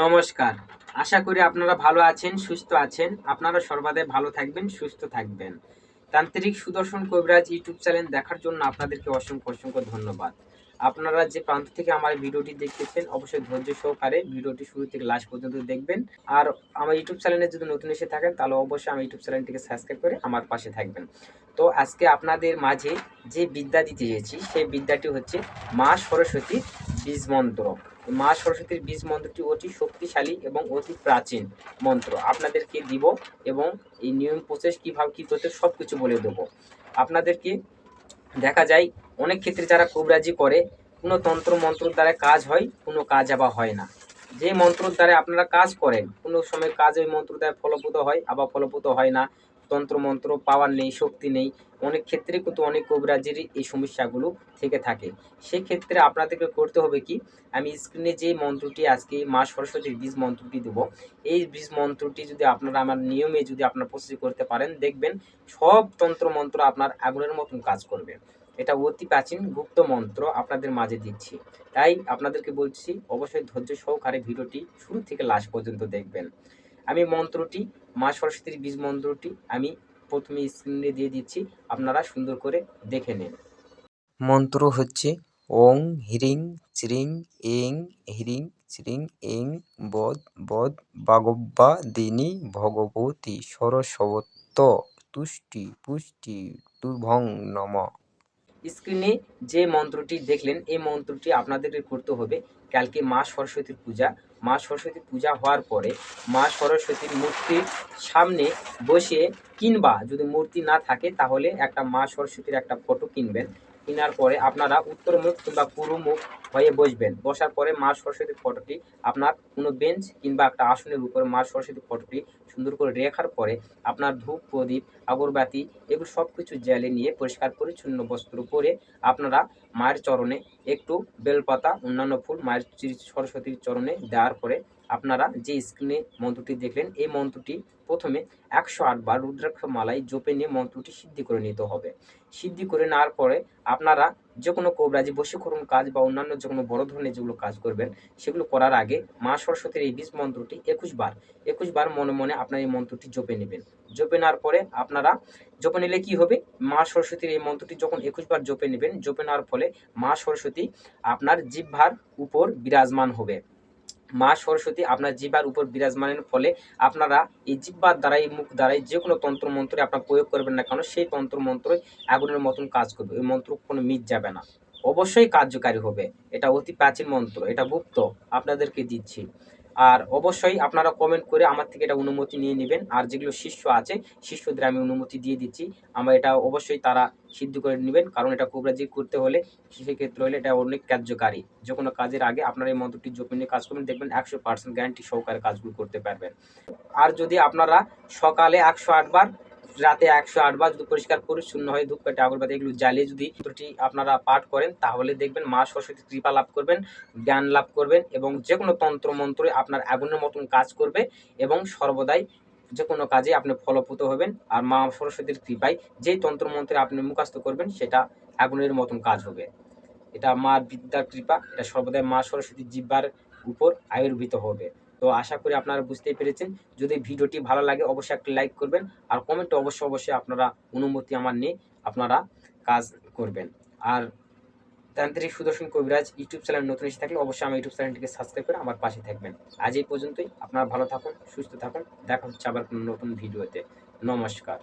নমস্কার। আশা করি আপনারা ভালো আছেন, সুস্থ আছেন। আপনারা সর্বদাই ভালো থাকবেন, সুস্থ থাকবেন। তান্ত্রিক সুদর্শন কবিরাজ ইউটিউব চ্যানেল দেখার জন্য আপনাদেরকে অসংখ্য ধন্যবাদ। আপনারা যে প্রান্ত থেকে আমার ভিডিওটি দেখতেছেন অবশ্যই ধৈর্য সহকারে ভিডিওটি শুরু থেকে লাস্ট পর্যন্ত দেখবেন। আর আমার ইউটিউব চ্যানেলে যদি নতুন এসে থাকেন তাহলে অবশ্যই আমার ইউটিউব চ্যানেলটিকে সাবস্ক্রাইব করে আমার পাশে থাকবেন। তো আজকে আপনাদের মাঝে যে বিদ্যা দিতে চেয়েছি সেই বিদ্যাটি হচ্ছে মা সরস্বতীর বীজ মন্ত্র। মা সরস্বতীর বীজ মন্ত্রটি অতি শক্তিশালী এবং অতি প্রাচীন মন্ত্র আপনাদেরকে দিব এবং এই নিয়ম প্রসেস কীভাবে কী করতে সব কিছু বলে দেবো আপনাদেরকে। দেখা যায় অনেক ক্ষেত্রে যারা কবিরাজি করে কোনো তন্ত্র মন্ত্রর দ্বারা কাজ হয়, কোনো কাজ আবার হয় না। যে মন্ত্রর দ্বারা আপনারা কাজ করেন কোনো সময় কাজ ওই মন্ত্র দ্বারা ফলপ্রদ হয়, আবার ফলপ্রদ হয় না। তন্ত্র মন্ত্র পাওয়ার নেই, শক্তি নেই। অনেক ক্ষেত্রে কিন্তু অনেক কবিরাজেরই এই সমস্যাগুলো থেকে থাকে। সেক্ষেত্রে আপনাদেরকে করতে হবে কি, আমি স্ক্রিনে যে মন্ত্রটি আজকে মা সরস্বতীর বীজ মন্ত্রটি দেবো, এই বীজ মন্ত্রটি যদি আপনারা আমার নিয়মে যদি আপনারা প্রস্তুতি করতে পারেন দেখবেন সব তন্ত্র মন্ত্র আপনার আগুনের মতন কাজ করবে। এটা অতি প্রাচীন গুপ্ত মন্ত্র আপনাদের মাঝে দিচ্ছি, তাই আপনাদেরকে বলছি অবশ্যই ধৈর্য সহকারে ভিডিওটি শুরু থেকে লাস্ট পর্যন্ত দেখবেন। আমি মন্ত্রটি মা সরস্বতীর বীজ মন্ত্রটি আমি প্রথমে স্ক্রিনে দিয়ে দিচ্ছি, আপনারা সুন্দর করে দেখে নিন। মন্ত্র হচ্ছে ওং হ্রিং শ্রিং এং হ্রিং শ্রিং এং বদ বদ বাগব্বা দিনী ভগবতী সরস্বত তুষ্টি পুষ্টি তুভং নম। স্ক্রিনে যে মন্ত্রটি দেখলেন এই মন্ত্রটি আপনাদেরকে করতে হবে কালকে মা সরস্বতীর পূজা। মা সরস্বতীর পূজা হওয়ার পরে মা সরস্বতীর মূর্তির সামনে বসে, কিংবা যদি মূর্তি না থাকে তাহলে একটা মা সরস্বতীর একটা ফটো কিনবেন। কেনার পরে আপনারা উত্তর মুখ কিংবা পূর্ব মুখ হয়ে বসবেন। বসার পরে মা সরস্বতীর ফটোটি আপনার কোনো বেঞ্চ কিংবা একটা আসনের উপরে মা সরস্বতীর ফটোটি সুন্দর করে রেখার পরে আপনার ধূপ প্রদীপ আগরবাতি এগুলো সব কিছু জ্বালে নিয়ে পরিষ্কার পরিচ্ছন্ন বস্ত্র পরে আপনারা মায়ের চরণে একটু বেলপাতা অন্যান্য ফুল মায়ের সরস্বতীর চরণে দেওয়ার পরে আপনারা যে স্ক্রিনে মন্ত্রটি দেখলেন এই মন্ত্রটি প্রথমে 108 বার রুদ্রাক্ষ মালায় জপে নিয়ে মন্ত্রটি সিদ্ধি করে নিতে হবে। সিদ্ধি করে নেওয়ার পরে আপনারা যে কোনো কবিরাজি বশীকরণ কাজ বা অন্যান্য যে কোনো বড় ধরনের যেগুলো কাজ করবেন সেগুলো করার আগে মা সরস্বতীর এই বীজ মন্ত্রটি 21 বার মনে মনে আপনার এই মন্ত্রটি জপে নেবেন। জপে নেওয়ার পরে আপনারা জপে নিলে কি হবে, মা সরস্বতীর এই মন্ত্রটি যখন 21 বার জপে নেবেন, জপে নেওয়ার ফলে মা সরস্বতী আপনার জিহ্বার উপর বিরাজমান হবে। মা সরস্বতী আপনার জিহ্বার উপর বিরাজমানের ফলে আপনারা এই জিহ্বার দ্বারাই মুখ দ্বারাই যে কোনো তন্ত্রমন্ত্রে আপনার প্রয়োগ করবেন না কেন সেই তন্ত্রমন্ত্রই আগুনের মতন কাজ করবে। ওই মন্ত্র কোনো মিট যাবে না, অবশ্যই কার্যকারী হবে। এটা অতি প্রাচীন মন্ত্র, এটা গুপ্ত আপনাদেরকে দিচ্ছি। আর অবশ্যই আপনারা কমেন্ট করে আমার থেকে এটা অনুমতি নিয়ে নেবেন। আর যেগুলো শিষ্য আছে শিষ্যদের আমি অনুমতি দিয়ে দিচ্ছি, আমার এটা অবশ্যই তারা সিদ্ধ করে নেবেন, কারণ এটা কবিরাজি করতে হলে সেক্ষেত্রে হলে এটা অনেক কার্যকারী। যে কোনো কাজের আগে আপনারা এই মন্ত্রটি জপে নিয়ে কাজ করবেন, দেখবেন 100% গ্যারান্টি সহকারে কাজগুলো করতে পারবেন। আর যদি আপনারা সকালে 108 বার, রাতে 108 বার যদি পরিষ্কার পরিচ্ছন্ন হয়ে ধূপকাঠি আগরবাতি এগুলো জ্বালিয়ে যদি মন্ত্রটি আপনারা পাঠ করেন তাহলে দেখবেন মা সরস্বতীর কৃপা লাভ করবেন, জ্ঞান লাভ করবেন এবং যে কোনো তন্ত্র মন্ত্রে আপনার আগুনের মতন কাজ করবে এবং সর্বদাই যে কোনো কাজে আপনি ফলপ্রদ হবেন। আর মা সরস্বতীর কৃপায় যেই তন্ত্র মন্ত্রে আপনি মুখস্থ করবেন সেটা আগুনের মতন কাজ হবে। এটা মার বিদ্যার কৃপা, এটা সর্বদাই মা সরস্বতীর জিহ্বার উপর আবির্ভূত হবে। তো আশা করি আপনারা বুঝতেই পেরেছেন। যদি ভিডিওটি ভালো লাগে অবশ্যই একটা লাইক করবেন আর কমেন্টে অবশ্যই আপনারা অনুমতি আমার নিয়ে আপনারা কাজ করবেন। আর তান্ত্রিক সুদর্শন কবিরাজ ইউটিউব চ্যানেল নতুন এসে থাকলে অবশ্যই আমার ইউটিউব চ্যানেলটিকে সাবস্ক্রাইব করে আমার পাশে থাকবেন। আজ এই পর্যন্তই, আপনারা ভালো থাকুন, সুস্থ থাকুন, দেখা হচ্ছে আবার কোনো নতুন ভিডিওতে। নমস্কার।